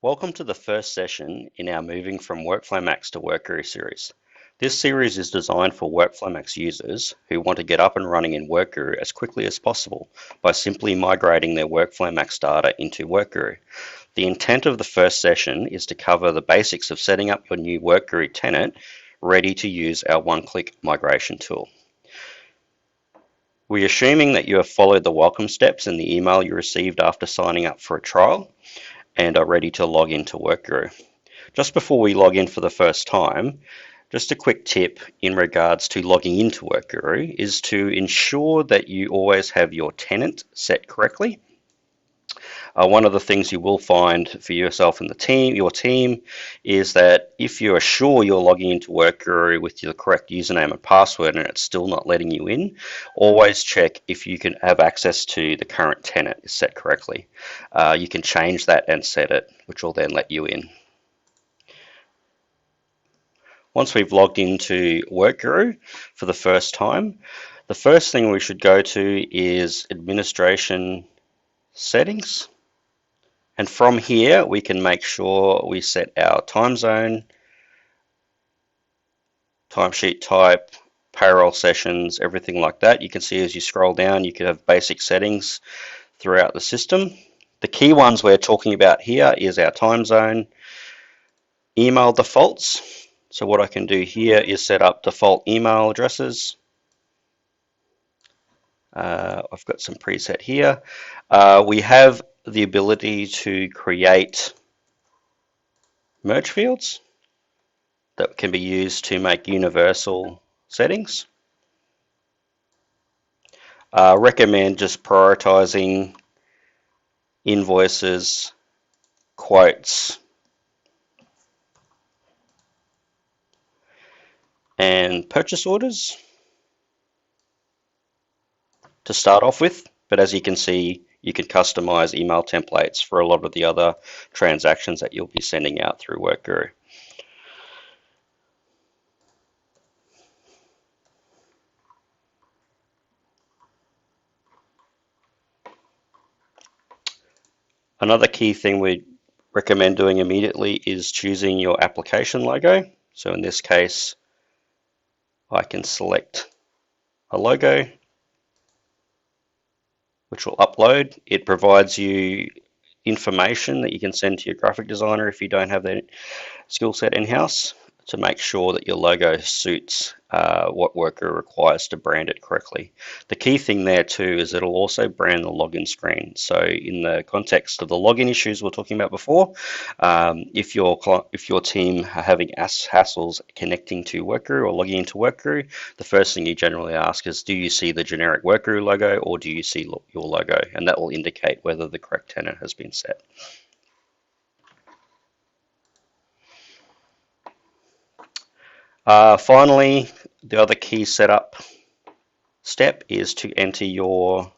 Welcome to the first session in our Moving from Workflow Max to WorkGuru series. This series is designed for Workflow Max users who want to get up and running in WorkGuru as quickly as possible by simply migrating their Workflow Max data into WorkGuru. The intent of the first session is to cover the basics of setting up your new WorkGuru tenant ready to use our one-click migration tool. We're assuming that you have followed the welcome steps in the email you received after signing up for a trial and are ready to log into WorkGuru. Just before we log in for the first time, just a quick tip in regards to logging into WorkGuru is to ensure that you always have your tenant set correctly. One of the things you will find for yourself and your team, is that if you are sure you're logging into WorkGuru with the correct username and password and it's still not letting you in, always check if you can have access to the current tenant is set correctly. You can change that and set it, which will then let you in. Once we've logged into WorkGuru for the first time, the first thing we should go to is Administration Settings. And from here, we can make sure we set our time zone, timesheet type, payroll sessions, everything like that. You can see as you scroll down, you can have basic settings throughout the system. The key ones we're talking about here is our time zone, email defaults. So what I can do here is set up default email addresses. I've got some preset here. We have the ability to create merge fields that can be used to make universal settings. Recommend just prioritizing invoices, quotes, and purchase orders to start off with, but as you can see, you can customize email templates for a lot of the other transactions that you'll be sending out through WorkGuru. Another key thing we recommend doing immediately is choosing your application logo. So in this case, I can select a logo, which will upload. It provides you information that you can send to your graphic designer if you don't have that skill set in-house, to make sure that your logo suits what WorkGuru requires to brand it correctly. The key thing there too is it'll also brand the login screen. So in the context of the login issues we were talking about before, if your team are having hassles connecting to WorkGuru or logging into WorkGuru, the first thing you generally ask is, do you see the generic WorkGuru logo or do you see your logo? And that will indicate whether the correct tenant has been set. Finally, the other key setup step is to enter your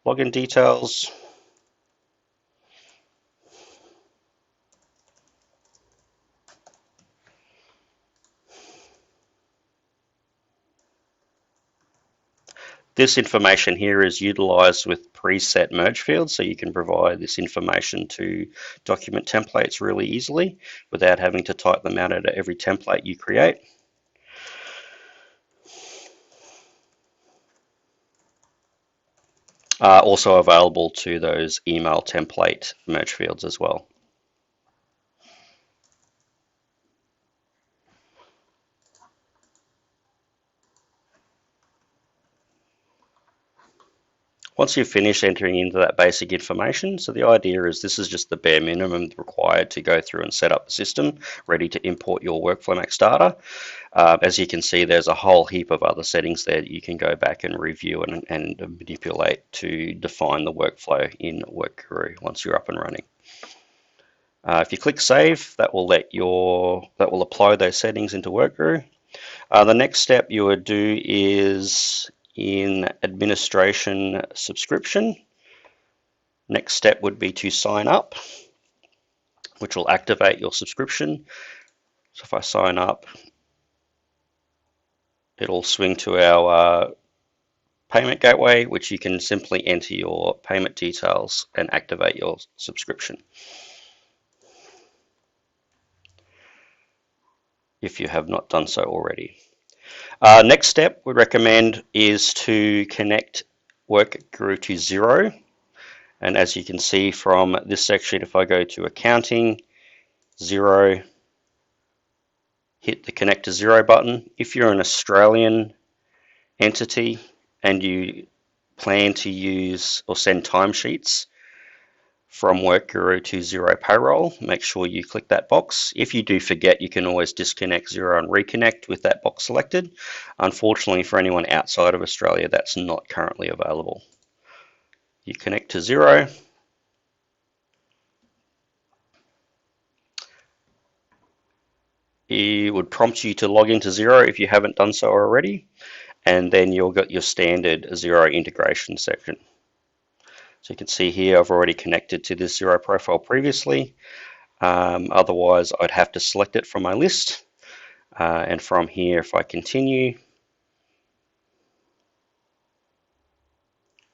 login details. This information here is utilized with preset merge fields, so you can provide this information to document templates really easily without having to type them out at every template you create. Also available to those email template merge fields as well. Once you've finished entering into that basic information, so the idea is this is just the bare minimum required to go through and set up the system ready to import your Workflow Max data. As you can see, there's a whole heap of other settings there that you can go back and review and manipulate to define the workflow in WorkGuru once you're up and running. If you click save, that will apply those settings into WorkGuru. The next step you would do is in administration subscription. Next step would be to sign up, which will activate your subscription. So if I sign up, it'll swing to our payment gateway, which you can simply enter your payment details and activate your subscription. if you have not done so already. Next step we recommend is to connect WorkGuru to Xero. And as you can see from this section, if I go to accounting, Xero, hit the connect to Xero button. If you're an Australian entity and you plan to use or send timesheets from WorkGuru to Xero Payroll, make sure you click that box. If you do forget, you can always disconnect Xero and reconnect with that box selected. Unfortunately, for anyone outside of Australia, that's not currently available. You connect to Xero. It would prompt you to log into Xero if you haven't done so already, and then you'll get your standard Xero integration section. So you can see here I've already connected to this Xero profile previously. Otherwise, I'd have to select it from my list. And from here, if I continue,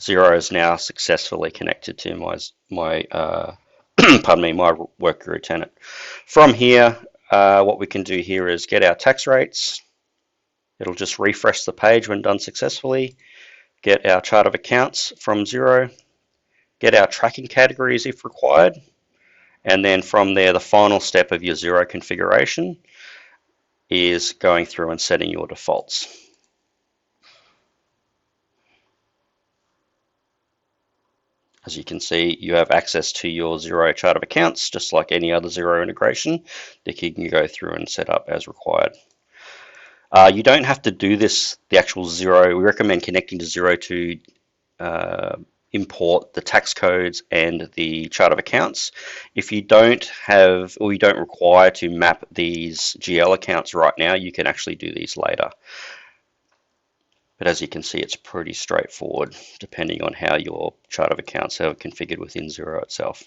Xero is now successfully connected to my pardon me, my WorkGuru tenant. From here, what we can do here is get our tax rates. It'll just refresh the page when done successfully. Get our chart of accounts from Xero. Get our tracking categories if required. And then from there, the final step of your Xero configuration is going through and setting your defaults. As you can see, you have access to your Xero chart of accounts, just like any other Xero integration that you can go through and set up as required. You don't have to do this, the actual Xero. We recommend connecting to Xero to import the tax codes and the chart of accounts. If you don't have, or you don't require to map these GL accounts right now, you can actually do these later. But as you can see, it's pretty straightforward depending on how your chart of accounts are configured within Xero itself.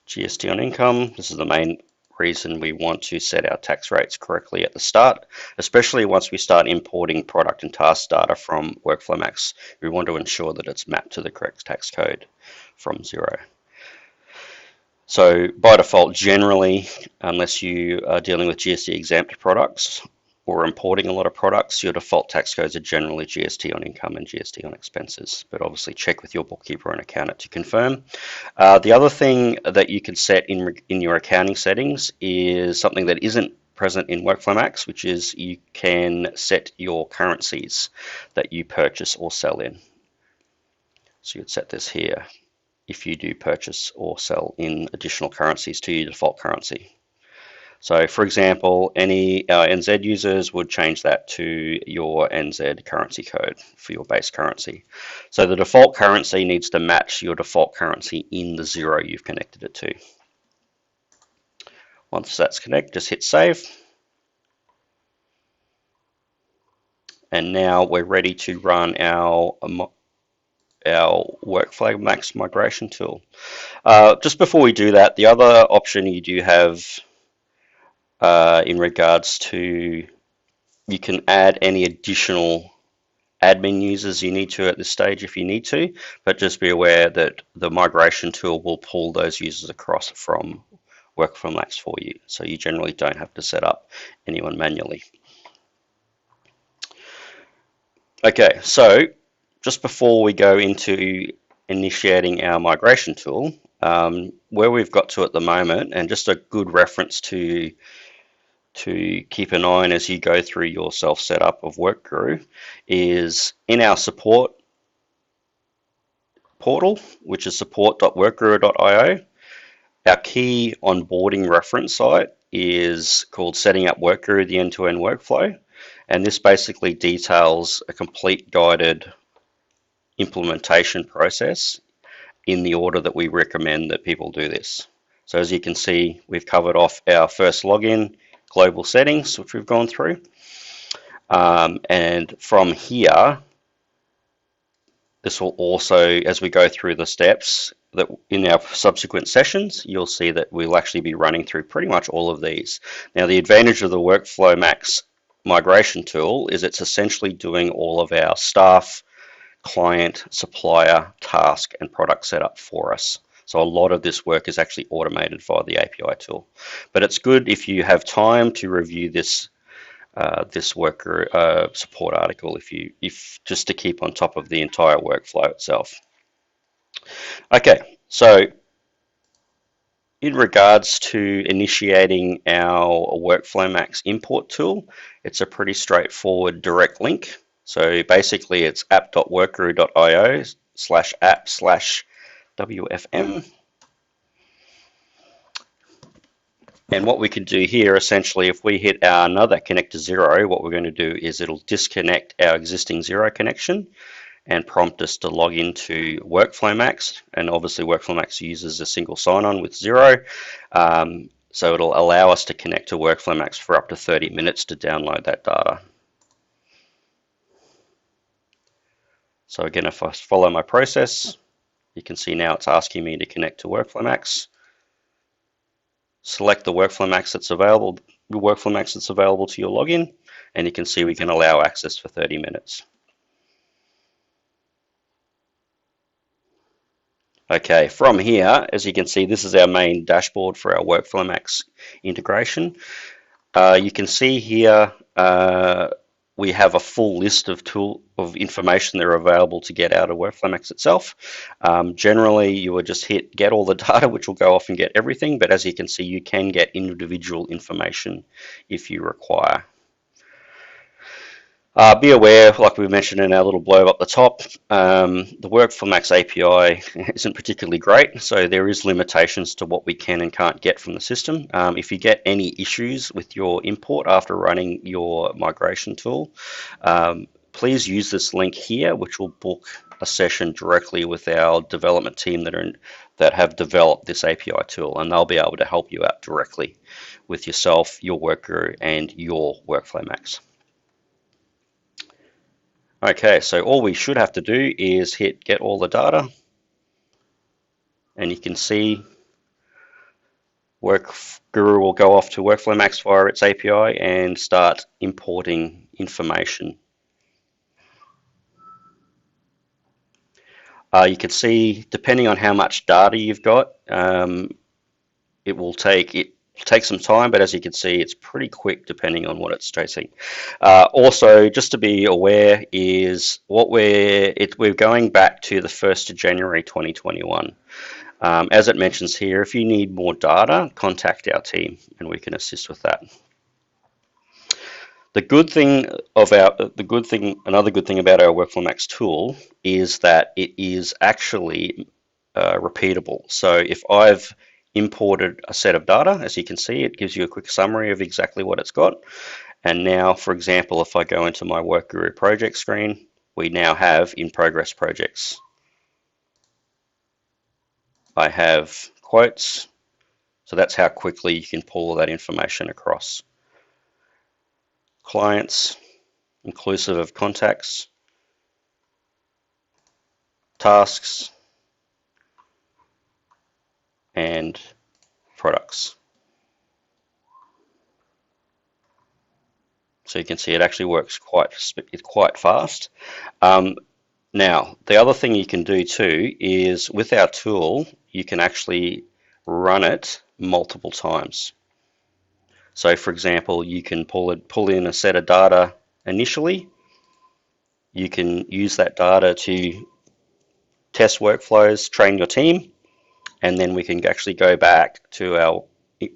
GST on income, this is the main reason we want to set our tax rates correctly at the start, especially once we start importing product and task data from Workflow Max. We want to ensure that it's mapped to the correct tax code from Xero. So by default, generally, unless you are dealing with GST exempt products or importing a lot of products, your default tax codes are generally GST on income and GST on expenses, but obviously check with your bookkeeper and accountant to confirm. The other thing that you can set in your accounting settings is something that isn't present in Workflow Max, which is you can set your currencies that you purchase or sell in. So you'd set this here if you do purchase or sell in additional currencies to your default currency. So for example, any NZ users would change that to your NZ currency code for your base currency. So the default currency needs to match your default currency in the Xero you've connected it to. Once that's connected, just hit save. And now we're ready to run our Workflow Max migration tool. Just before we do that, the other option you do have in regards to, you can add any additional admin users you need to at this stage if you need to, but just be aware that the migration tool will pull those users across from Workflow Max for you, so you generally don't have to set up anyone manually. Okay, so just before we go into initiating our migration tool, where we've got to at the moment, and just a good reference to keep an eye on as you go through your self-setup of WorkGuru, is in our support portal, which is support.workguru.io. Our key onboarding reference site is called Setting Up WorkGuru, the End-to-End Workflow, and this basically details a complete guided implementation process in the order that we recommend that people do this. So as you can see, we've covered off our first login, global settings, which we've gone through. And from here, This will also, as we go through the steps that in our subsequent sessions, you'll see that we'll actually be running through pretty much all of these. Now, the advantage of the Workflow Max migration tool is it's essentially doing all of our staff, client, supplier, task, and product setup for us. So a lot of this work is actually automated via the API tool. But it's good if you have time to review this worker support article if just to keep on top of the entire workflow itself. Okay, so in regards to initiating our Workflow Max import tool, it's a pretty straightforward direct link. So basically it's app.workguru.io/app/WFM. And what we can do here, essentially, if we hit our another connect to Xero, what we're going to do is it'll disconnect our existing Xero connection and prompt us to log into Workflow Max. And obviously, Workflow Max uses a single sign-on with Xero. So it'll allow us to connect to Workflow Max for up to 30 minutes to download that data. So again, if I follow my process, you can see now it's asking me to connect to Workflow Max. Select the Workflow Max that's available to your login, and you can see we can allow access for 30 minutes. Okay, from here, as you can see, this is our main dashboard for our Workflow Max integration. You can see here we have a full list of information that are available to get out of Workflow Max itself. Generally, you would just hit get all the data, which will go off and get everything, but as you can see, you can get individual information if you require. Be aware, like we mentioned in our little blurb up the top, the Workflow Max API isn't particularly great, so there is limitations to what we can and can't get from the system. If you get any issues with your import after running your migration tool, please use this link here, which will book a session directly with our development team that have developed this API tool, and they'll be able to help you out directly with yourself, your WorkGuru, and your Workflow Max. Okay, so all we should have to do is hit get all the data, and you can see WorkGuru will go off to Workflow Max via its API and start importing information. You can see, depending on how much data you've got, it will take some time, but as you can see, it's pretty quick depending on what it's chasing. Also, just to be aware is we're going back to the 1st of January 2021. As it mentions here, if you need more data, contact our team and we can assist with that. Another good thing about our Workflow Max tool is that it is actually repeatable. So if I've imported a set of data, as you can see, it gives you a quick summary of exactly what it's got. And now, for example, if I go into my WorkGuru project screen, we now have in progress projects. I have quotes, so that's how quickly you can pull that information across. Clients, inclusive of contacts, tasks, and products. So you can see it actually works quite fast. Now, the other thing you can do too is with our tool, you can actually run it multiple times. So for example, you can pull in a set of data initially. You can use that data to test workflows, train your team, and then we can actually go back to our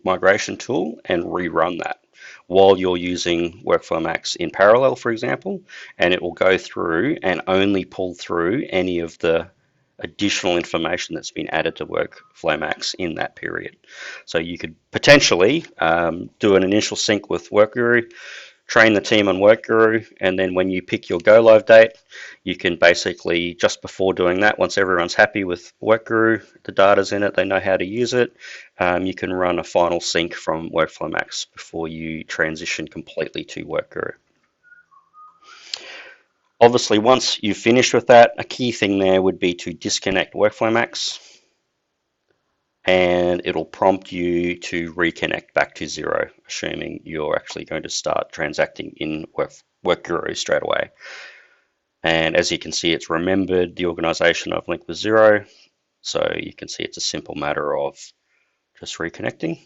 migration tool and rerun that while you're using Workflow Max in parallel, for example, and it will go through and only pull through any of the additional information that's been added to Workflow Max in that period. So you could potentially do an initial sync with WorkGuru, train the team on WorkGuru, and then when you pick your go live date, you can basically, just before doing that, once everyone's happy with WorkGuru, the data's in it, they know how to use it, you can run a final sync from Workflow Max before you transition completely to WorkGuru. Obviously, once you've finished with that, a key thing there would be to disconnect Workflow Max, and it'll prompt you to reconnect back to Xero, assuming you're actually going to start transacting in WorkGuru straight away. And as you can see, it's remembered the organization I've linked with Xero, so you can see it's a simple matter of just reconnecting.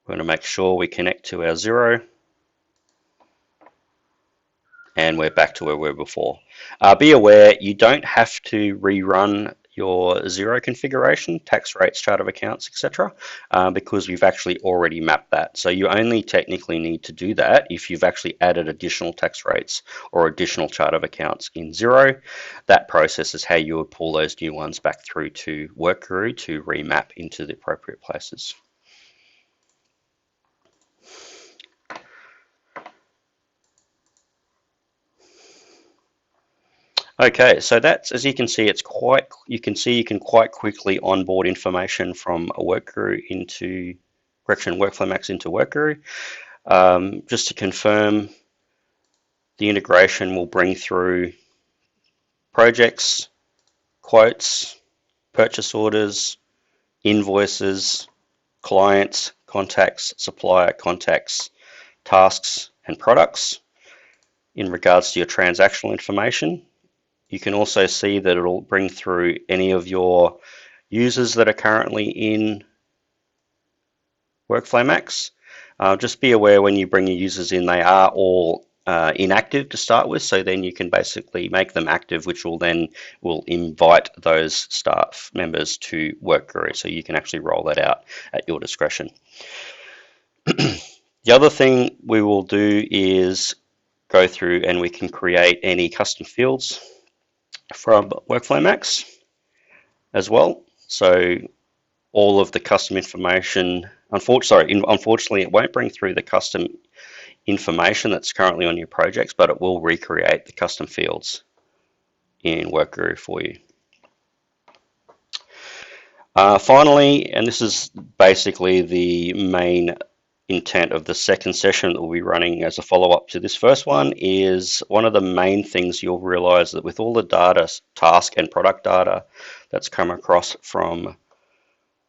We're going to make sure we connect to our Xero, and we're back to where we were before. Be aware, you don't have to rerun your Xero configuration, tax rates, chart of accounts, etc., because we've actually already mapped that. So you only technically need to do that if you've actually added additional tax rates or additional chart of accounts in Xero. That process is how you would pull those new ones back through to WorkGuru to remap into the appropriate places. Okay, so that's, as you can see, it's quite, you can quite quickly onboard information from a WorkGuru into, Workflow Max into WorkGuru. Just to confirm, the integration will bring through projects, quotes, purchase orders, invoices, clients, contacts, supplier contacts, tasks, and products. In regards to your transactional information, you can also see that it'll bring through any of your users that are currently in Workflow Max. Just be aware when you bring your users in, they are all inactive to start with, so then you can basically make them active, which will invite those staff members to WorkGuru, so you can actually roll that out at your discretion. The other thing we will do is go through and we can create any custom fields from Workflow Max as well. So all of the custom information, unfortunately, it won't bring through the custom information that's currently on your projects, but it will recreate the custom fields in WorkGuru for you. Finally, and this is basically the main intent of the second session that we'll be running as a follow-up to this first one, is one of the main things you'll realize that with all the data, task and product data that's come across from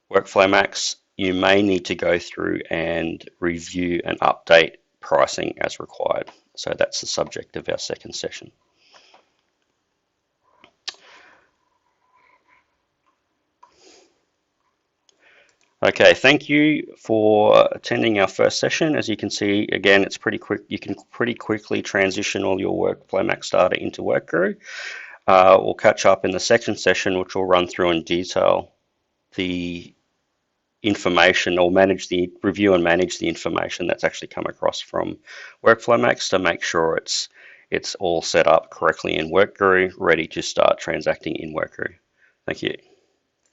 Workflow Max, you may need to go through and review and update pricing as required. So that's the subject of our second session. Okay, thank you for attending our first session. As you can see, again, it's pretty quick. You can pretty quickly transition all your Workflow Max data into WorkGuru. We'll catch up in the second session, which will run through in detail the information, or review and manage the information that's actually come across from Workflow Max to make sure it's all set up correctly in WorkGuru, ready to start transacting in WorkGuru. Thank you.